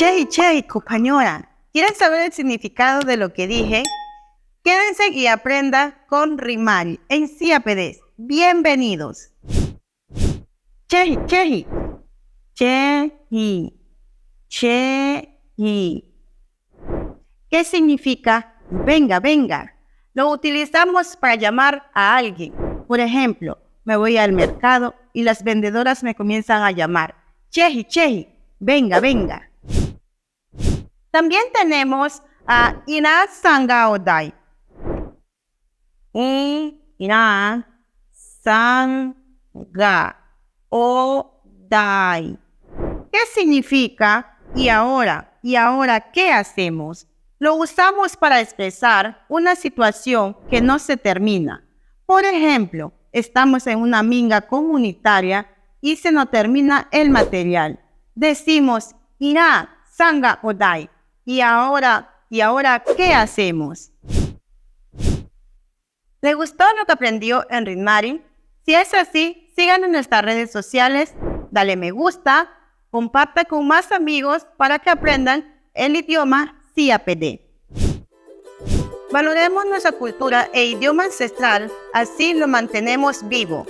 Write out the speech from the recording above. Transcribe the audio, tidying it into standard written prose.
Che, compañera, ¿quieren saber el significado de lo que dije? Quédense y aprenda con Rimari en CIAPEDES. Bienvenidos. Chehi, chehi. Chehi. Chehi. ¿Qué significa venga, venga? Lo utilizamos para llamar a alguien. Por ejemplo, me voy al mercado y las vendedoras me comienzan a llamar. Chehi, chehi, venga, venga. También tenemos a ina sanga odai. Ina sanga odai. ¿Qué significa y ahora? ¿Y ahora qué hacemos? Lo usamos para expresar una situación que no se termina. Por ejemplo, estamos en una minga comunitaria y se nos termina el material. Decimos, ina sanga odai. ¿Y ahora qué hacemos? ¿Le gustó lo que aprendió en Rimari? Si es así, síganos en nuestras redes sociales, dale me gusta, comparte con más amigos para que aprendan el idioma CIAPD. Valoremos nuestra cultura e idioma ancestral, así lo mantenemos vivo.